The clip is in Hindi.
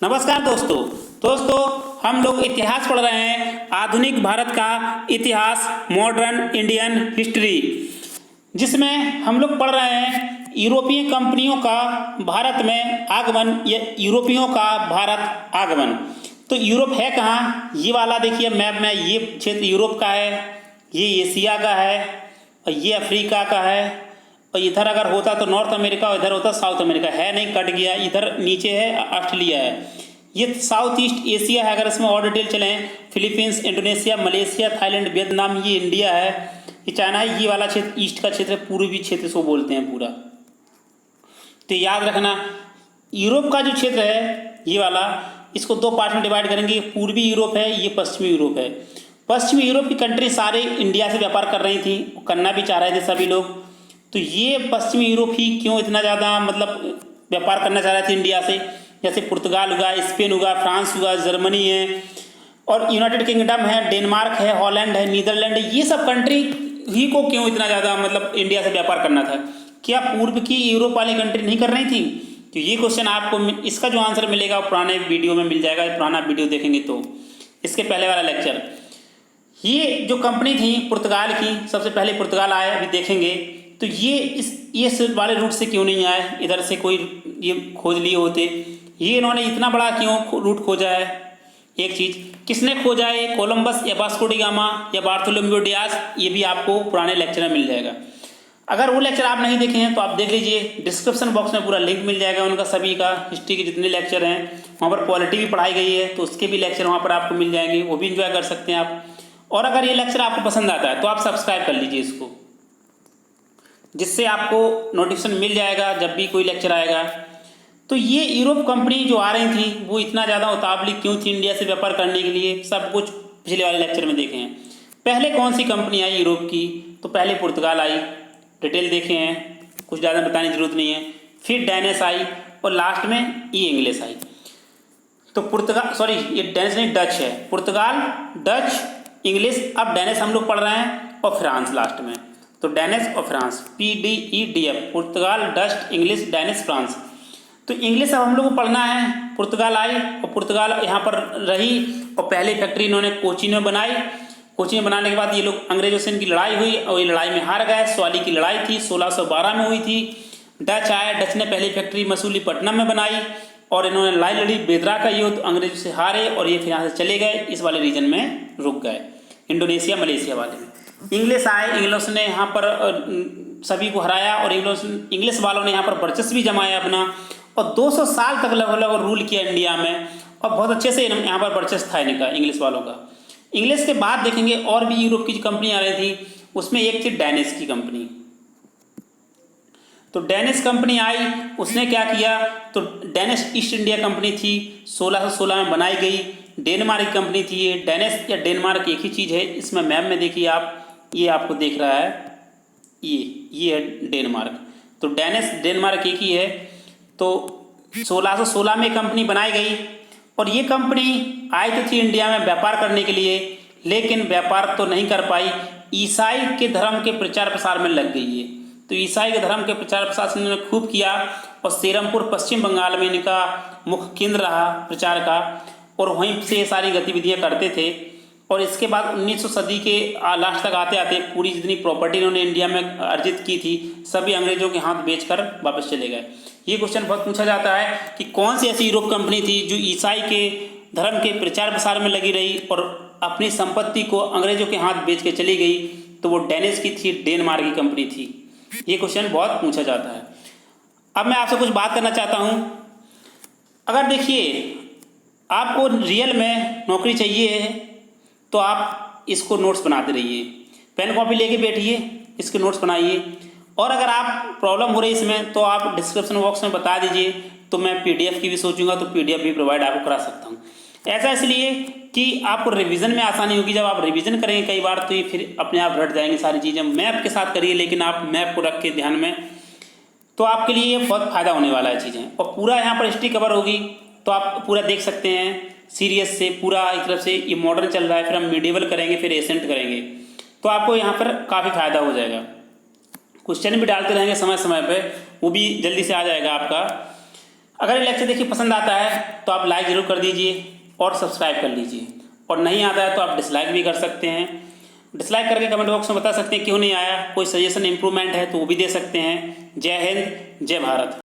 नमस्कार दोस्तों हम लोग इतिहास पढ़ रहे हैं। आधुनिक भारत का इतिहास, मॉडर्न इंडियन हिस्ट्री, जिसमें हम लोग पढ़ रहे हैं यूरोपीय कंपनियों का भारत में आगमन या यूरोपियों का भारत आगमन। तो यूरोप है कहाँ? ये वाला देखिए मैप में, ये क्षेत्र यूरोप का है, ये एशिया का है और ये अफ्रीका का है। और इधर अगर होता तो नॉर्थ अमेरिका और इधर होता साउथ अमेरिका। है नहीं, कट गया। इधर नीचे है ऑस्ट्रेलिया है। ये साउथ ईस्ट एशिया है। अगर इसमें और डिटेल चलें, Philippines, Indonesia, Malaysia, Thailand, Vietnam, ये इंडिया है, ये चाइना है। ये वाला क्षेत्र ईस्ट का क्षेत्र, पूर्वी क्षेत्र इसको बोलते हैं पूरा। तो याद रखना, यूरोप का जो क्षेत्र है ये वाला, इसको दो पार्ट में डिवाइड करेंगे। पूर्वी यूरोप है, ये पश्चिमी यूरोप है। पश्चिमी यूरोप की कंट्री सारे इंडिया से व्यापार कर रही थी, करना भी चाह रहे थे सभी लोग। तो ये पश्चिमी यूरोप ही क्यों इतना ज़्यादा व्यापार करना चाह रहे थे इंडिया से? जैसे पुर्तगाल हुआ, स्पेन हुआ, फ्रांस हुआ, जर्मनी है और यूनाइटेड किंगडम है, डेनमार्क है, हॉलैंड है, नीदरलैंड है। ये सब कंट्री ही को क्यों इतना ज़्यादा इंडिया से व्यापार करना था? क्या पूर्व की यूरोप वाली कंट्री नहीं कर रही थी? तो ये क्वेश्चन आपको, इसका जो आंसर मिलेगा वो पुराने वीडियो में मिल जाएगा। पुराना वीडियो देखेंगे तो इसके पहले वाला लेक्चर। ये जो कंपनी थी पुर्तगाल की, सबसे पहले पुर्तगाल आया, अभी देखेंगे। तो ये सिर्फ वाले रूट से क्यों नहीं आए? इधर से कोई ये खोज लिए होते। ये इन्होंने इतना बड़ा क्यों रूट खोजा है? एक चीज़, किसने खोजा है? कोलंबस या वास्को डी गामा या बार्थोलोम्यू डियाज? ये भी आपको पुराने लेक्चर में मिल जाएगा। अगर वो लेक्चर आप नहीं देखे हैं तो आप देख लीजिए, डिस्क्रिप्शन बॉक्स में पूरा लिंक मिल जाएगा उनका, सभी का हिस्ट्री के जितने लेक्चर हैं। वहाँ पर पॉलिटी भी पढ़ाई गई है, तो उसके भी लेक्चर वहाँ पर आपको मिल जाएंगे, वो भी इंजॉय कर सकते हैं आप। और अगर ये लेक्चर आपको पसंद आता है तो आप सब्सक्राइब कर लीजिए इसको, जिससे आपको नोटिफिकेशन मिल जाएगा जब भी कोई लेक्चर आएगा। तो ये यूरोप कंपनी जो आ रही थी वो इतना ज़्यादा उतावली क्यों थी इंडिया से व्यापार करने के लिए? सब कुछ पिछले वाले लेक्चर में देखे हैं। पहले कौन सी कंपनी आई यूरोप की? तो पहले पुर्तगाल आई, डिटेल देखे हैं, कुछ ज़्यादा बताने की जरूरत नहीं है। फिर डेनिश आई और लास्ट में ये इंग्लिश आई। तो पुर्तगाल, सॉरी ये डेनिश नहीं, डच है। पुर्तगाल, डच, इंग्लिश, अब डेनिश हम लोग पढ़ रहे हैं, और फ्रांस लास्ट में। तो डेनिश और फ्रांस, PDEDF, पुर्तगाल, डच, इंग्लिश, डेनिश, फ्रांस। तो इंग्लिश अब हम लोग को पढ़ना है। पुर्तगाल आई और पुर्तगाल यहाँ पर रही और पहली फैक्ट्री इन्होंने कोचीन में बनाई। कोचीन में बनाने के बाद ये लोग, अंग्रेजों से इनकी लड़ाई हुई और ये लड़ाई में हार गए। स्वाली की लड़ाई थी, 1612 में हुई थी। डच आए, डच ने पहली फैक्ट्री मसूलीपट्टनम में बनाई और इन्होंने लड़ाई लड़ी, बेदरा का युद्ध, अंग्रेजों से हारे और ये फिर यहाँ से चले गए, इस वाले रीजन में रुक गए, इंडोनेशिया, मलेशिया वाले में। इंग्लिश आए, इंग्लिश ने यहाँ पर सभी को हराया और इंग्लिश वालों ने यहाँ पर वर्चस्व भी जमाया अपना, और 200 साल तक लगभग रूल किया इंडिया में, और बहुत अच्छे से यहाँ पर वर्चस्व था इनका, इंग्लिश वालों का। इंग्लिश के बाद देखेंगे और भी यूरोप की जो कंपनी आ रही थी, उसमें एक थी डेनिश की कंपनी। तो डेनिश कंपनी आई, उसने क्या किया? तो डेनिश ईस्ट इंडिया कंपनी थी, 1616 में बनाई गई। डेनमार्क की कंपनी थी ये। डेनिश या डेनमार्क एक ही चीज़ है। इसमें मैप में देखिए आप, ये आपको देख रहा है, ये है डेनमार्क। तो डेनिश, डेनमार्क एक ही है। तो 1616 में कंपनी बनाई गई और ये कंपनी आई तो थी इंडिया में व्यापार करने के लिए, लेकिन व्यापार तो नहीं कर पाई। ईसाई के धर्म के प्रचार प्रसार में लग गई है। तो ईसाई के धर्म के प्रचार प्रसार इन्होंने खूब किया और सेरमपुर पश्चिम बंगाल में इनका मुख्य केंद्र रहा प्रचार का, और वहीं से ये सारी गतिविधियां करते थे। और इसके बाद 1900 सदी के लास्ट तक आते आते पूरी जितनी प्रॉपर्टी इन्होंने इंडिया में अर्जित की थी, सभी अंग्रेजों के हाथ बेचकर वापस चले गए। ये क्वेश्चन बहुत पूछा जाता है कि कौन सी ऐसी यूरोप कंपनी थी जो ईसाई के धर्म के प्रचार प्रसार में लगी रही और अपनी संपत्ति को अंग्रेजों के हाथ बेच के चली गई? तो वो डेनिश की थी, डेनमार्क की कंपनी थी। ये क्वेश्चन बहुत पूछा जाता है। अब मैं आपसे कुछ बात करना चाहता हूँ। अगर देखिए, आपको रियल में नौकरी चाहिए तो आप इसको नोट्स बनाते रहिए, पेन कॉपी लेके बैठिए, इसके नोट्स बनाइए। और अगर आप प्रॉब्लम हो रही इसमें तो आप डिस्क्रिप्शन बॉक्स में बता दीजिए, तो मैं PDF की भी सोचूंगा तो PDF भी प्रोवाइड आपको करा सकता हूँ। ऐसा इसलिए कि आपको रिवीजन में आसानी होगी। जब आप रिवीजन करेंगे कई बार तो ये फिर अपने आप रट जाएंगी सारी चीज़ें। मैप के साथ करिए, लेकिन आप मैप को रख के ध्यान में, तो आपके लिए ये बहुत फ़ायदा होने वाला है चीज़ें। और पूरा यहाँ पर हिस्ट्री कवर होगी तो आप पूरा देख सकते हैं सीरियस से। पूरा एक तरफ से ये मॉडर्न चल रहा है, फिर हम मिडिवल करेंगे, फिर एसेंट करेंगे, तो आपको यहाँ पर काफ़ी फायदा हो जाएगा। क्वेश्चन भी डालते रहेंगे समय समय पे, वो भी जल्दी से आ जाएगा आपका। अगर ये लेक्चर देखिए पसंद आता है तो आप लाइक ज़रूर कर दीजिए और सब्सक्राइब कर लीजिए, और नहीं आता है तो आप डिसलाइक भी कर सकते हैं। डिसलाइक करके कमेंट बॉक्स में बता सकते हैं क्यों नहीं आया, कोई सजेशन इम्प्रूवमेंट है तो वो भी दे सकते हैं। जय हिंद, जय भारत।